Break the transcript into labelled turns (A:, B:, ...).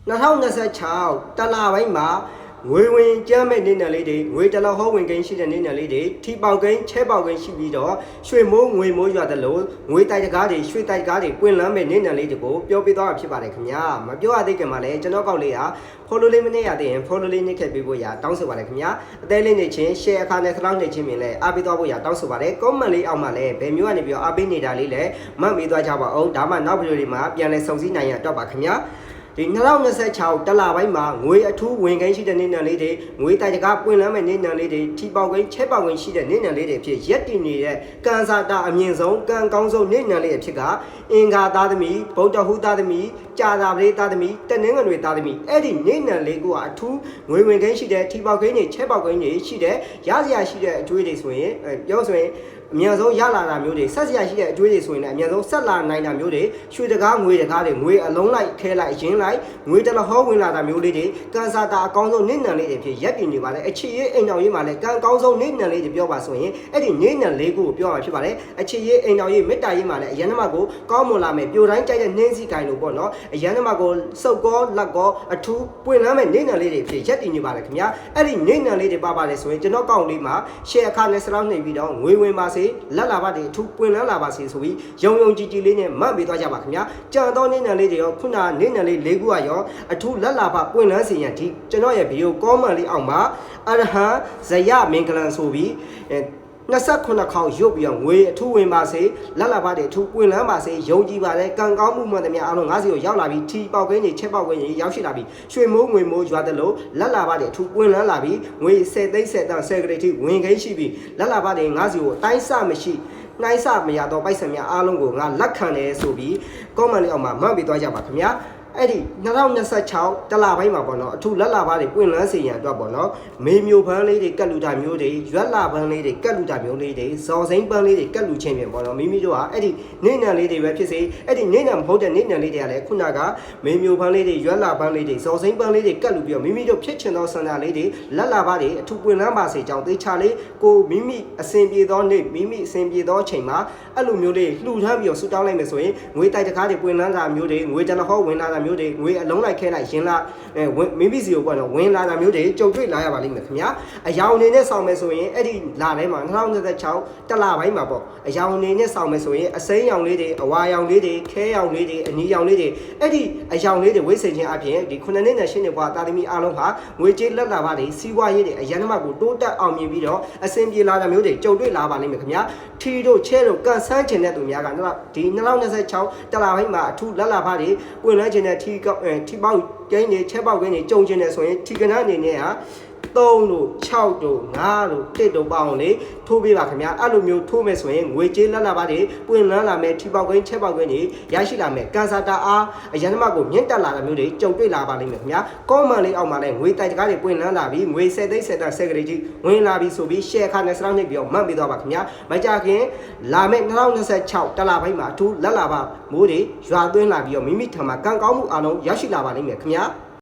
A: 2026 တလာပိုင်းမှာငွေဝင်ကျမ်းမဲ့နေနယ်လေးတွေငွေတလောက်ဟောဝင်ကိန်းရှိတဲ့နေနယ်လေးတွေထီပေါကိန်းချဲပေါကိန်းရှိပြီးတော့ရွှေမိုးငွေမိုးရွာတယ်လို့ငွေတိုက်တကားတွေရွှေတိုက်တကားတွေပွင့်လန်းမဲ့နေနယ်လေးတွေကိုပြောပြသွားတာဖြစ်ပါတယ်ခင်ဗျာမပြောရသေးခင်မှာလည်းကျွန်တော်ကောက်လေးဟာfollow လေးမနေရသေးရင် follow လေးနှိပ်ခဲ့ပေးဖို့ရတောင်းဆိုပါတယ်ခင်ဗျာအသေးလေးနေချင်း share အခါနဲ့ထောက်နေချင်းမြင်လဲအားပေးသွားဖို့ရတောင်းဆိုပါတယ် comment လေးအောက်မှာလည်းဘယ်မျိုးကနေပြီးတော့အားပေးနေတာလေးလည်းမှတ်မိသွားကြပါအောင်ဒါမှနောက်ဗီဒီယိုတွေမှာပြန်လဲစုံစည်းနိုင်ရတော့ပါခင်ဗျာဒီ2026တလပိုင်းမှာငွေအထူးဝင်ကိန်းရှိတဲ့နေနယ်လေးတွေငွေတိုက်တကားပွင့်လန်းမဲ့နေနယ်လေးတွေထီပေါကိန်းချဲပေါကိန်းရှိတဲ့နေနယ်လေးတွေဖြစ်ရက်တည်နေတဲ့ကန်စာတာအမြင့်ဆုံးကံကောင်းဆုံးနေနယ်လေးဖြစ်ကအင်္ဂါသားသမီးဗုဒ္ဓဟူသားသမီးကြာသာပရိသားသမီးတနင်္ဂနွေသားသမီးအဲ့ဒီနေနယ်လေးကအထူးငွေဝင်ကိန်းရှိတဲ့ထီပေါကိန်းတွေချဲပေါကိန်းတွေရှိတဲ့ရစရာရှိတဲ့အကျွေးတွေဆိုရင်ပြောဆိုရင်အမြန်ဆုံးရလာတာမျိုးတွေဆက်စရာရှိတဲ့အကျွေးတွေဆိုရင်လည်းအမြန်ဆုံးဆက်လာနိုင်တာမျိုးတွေရွှေတကားငွေတကားတွေငွေအလုံးလိုက်ခဲလိုက်ရင်းလိုက်ငွေတလဟောဝင်လာတာမျိုးလေးတွေကန်စာတာအကောင်းဆုံးနေနံလေးတွေဖြစ်ရက်တည်နေပါလေအခြေရေးအိမ်တော်ရေးမှာလည်းကံကောင်းဆုံးနေနံလေးတွေပြောပါဆိုရင်အဲ့ဒီနေနံလေးကိုပြောမှာဖြစ်ပါတယ်အခြေရေးအိမ်တော်ရေးမေတ္တာရေးမှာလည်းအရန်နမကိုကောင်းမွန်လာမယ်ပြိုတိုင်းကြိုက်တဲ့နှင်းစည်းကိုင်လို့ပေါ့နော်အရန်နမကိုစုပ်ကောလက်ကောအထူးပွင့်လန်းမဲ့နေနံလေးတွေဖြစ်ရက်တည်နေပါလေခင်ဗျာအဲ့ဒီနေနံလေးတွေပါပါတယ်ဆိုရင်ကျွန်တော်ကောက်လေးမှာ share အခါနဲ့စလောက်နှိပ်ပြီးတော့ငွေဝင်ပါစေလက်လာပါအထူးပွင့်လန်းလာပါစေဆိုပြီးယုံယုံကြည်ကြည်လေးနဲ့မှတ်ပေးသွားကြပါခင်ဗျာကြံတော့နေနယ်လေးတွေရောခုနနေနယ်လေး၄ခုကရောအထူးလက်လာပါပွင့်လန်းစေရန်ဒီကျွန်တော်ရဲ့ဗီဒီယို comment လေးအောက်မှာအရဟံဇယမင်္ဂလံဆိုပြီး29ခေါက်ရုပ်ပြီးတော့ငွေအထူးဝင်ပါစေလက်လာပါတွေအထူးပွင့်လန်းပါစေယုံကြည်ပါလေကံကောင်းမှုမှန်သမျှအားလုံး90ကိုရောက်လာပြီးထီပေါကိန်းတွေချက်ပေါကိန်းတွေရောက်ရှိလာပြီးရွှေမိုးငွေမိုးရွာတယ်လို့လက်လာပါတွေအထူးပွင့်လန်းလာပြီးငွေ10သိန်း10တန်10ဂရိတ်ဝင်ကိန်းရှိပြီးလက်လာပါတွေ90ကိုအတိုင်းစမရှိနိုင်စမရတော့ပိုက်ဆံများအားလုံးကိုငါလက်ခံတယ်ဆိုပြီး comment လေးအောက်မှာမှတ်ပေးသွားကြပါခင်ဗျာအဲ့ဒီ2026တလပိုင်းမှာပေါ့နော်အထူးလက်လာပါတွေပွင့်လန်းစေရန်အတွက်ပေါ့နော်မေမျိုးပန်းလေးတွေကတ်လူတာမျိုးတွေရွက်လာပန်းလေးတွေကတ်လူတာမျိုးလေးတွေဇော်စိမ့်ပန်းလေးတွေကတ်လူချင်းပြင်ပေါ့နော်မိမိတို့ကအဲ့ဒီနေနံလေးတွေပဲဖြစ်စေအဲ့ဒီနေနံမဟုတ်တဲ့နေနံလေးတွေကလည်းခုနကမေမျိုးပန်းလေးတွေရွက်လာပန်းလေးတွေဇော်စိမ့်ပန်းလေးတွေကတ်လူပြီးတော့မိမိတို့ဖြစ်ချင်သောဆန္ဒလေးတွေလက်လာပါတွေအထူးပွင့်လန်းပါစေကြောင်းသေချာလေးကိုမိမိအစဉ်ပြေသောနေ့မိမိအစဉ်ပြေသောအချိန်မှာအဲ့လိုမျိုးလေးလှူထမ်းပြီးတော့ဆူတောင်းလိုက်မယ်ဆိုရင်ငွေတိုက်တကားတွေပွင့်လန်းတာမျိုးတွေငွေတနဟောဝင်လာတာမျိုးတွေငွေအလုံးလိုက်ခဲလိုက်ရင်လာမိမိစီကိုပေါ့နော်ဝင်လာတာမျိုးတွေကြုံတွေ့လာရပါလိမ့်မယ်ခင်ဗျာအယောင်အနေနဲ့ဆောင်မယ်ဆိုရင်အဲ့ဒီလာထဲမှာ2026တလပိုင်းမှာပေါ့အယောင်အနေနဲ့ဆောင်မယ်ဆိုရင်အစိမ်းရောင်လေးတွေအဝါရောင်လေးတွေခဲရောင်လေးတွေအနီရောင်လေးတွေအဲ့ဒီအယောင်လေးတွေဝိစေခြင်းအပြင်ဒီ9နှစ်နဲ့10နှစ်ဘွားတာသမီအားလုံးဟာငွေကြေးလက်လာပါတွေစီးပွားရေးတွေအရန်နမကိုတိုးတက်အောင်မြင်ပြီးတော့အဆင်ပြေလာတာမျိုးတွေကြုံတွေ့လာပါလိမ့်မယ်ခင်ဗျာထီတို့ချဲတို့ကန်ဆန်းကျင်တဲ့သူများကဒီ2026တလပိုင်းမှာအထူးလက်လာပါတွေပွင့်လန်းခြင်းတဲ့ထီပေါက်ကိန်းတွေချက်ပေါက်ကိန်းတွေကြုံကျင်တယ်ဆိုရင်ထီကနအနေနဲ့ဟာ3တို့6တို့5တို့1တို့ပေါအောင်လေထိုးပေးပါခင်ဗျာအဲ့လိုမျိုးထိုးမယ်ဆိုရင်ငွေကြေးလက်လာပါတွေပွင့်လန်းလာမယ်ထီပေါက်ကိန်းချက်ပေါက်ကိန်းတွေရရှိလာမယ်ကန်စာတာအားအရန်နမကိုမြင့်တက်လာတာမျိုးတွေကြုံတွေ့လာပါလိမ့်မယ်ခင်ဗျာ comment လေးအောက်မှာလည်းငွေတိုက်တကားတွေပွင့်လန်းလာပြီးငွေ10သိန်း10တန်10ဂရိတ်ကြီးဝင်လာပြီးဆိုပြီး share ခါနဲ့စလောက်နှိပ်ပြီးတော့မှတ်ပေးသွားပါခင်ဗျာမကြခင်လာမယ့်2026တလပိုင်းမှာအထူးလက်လာပါမိုးတွေရွာသွင်းလာပြီးတော့မိမိထံမှာကံကောင်းမှုအားလုံးရရှိလာပါလိမ့်မယ်ခင်ဗျာ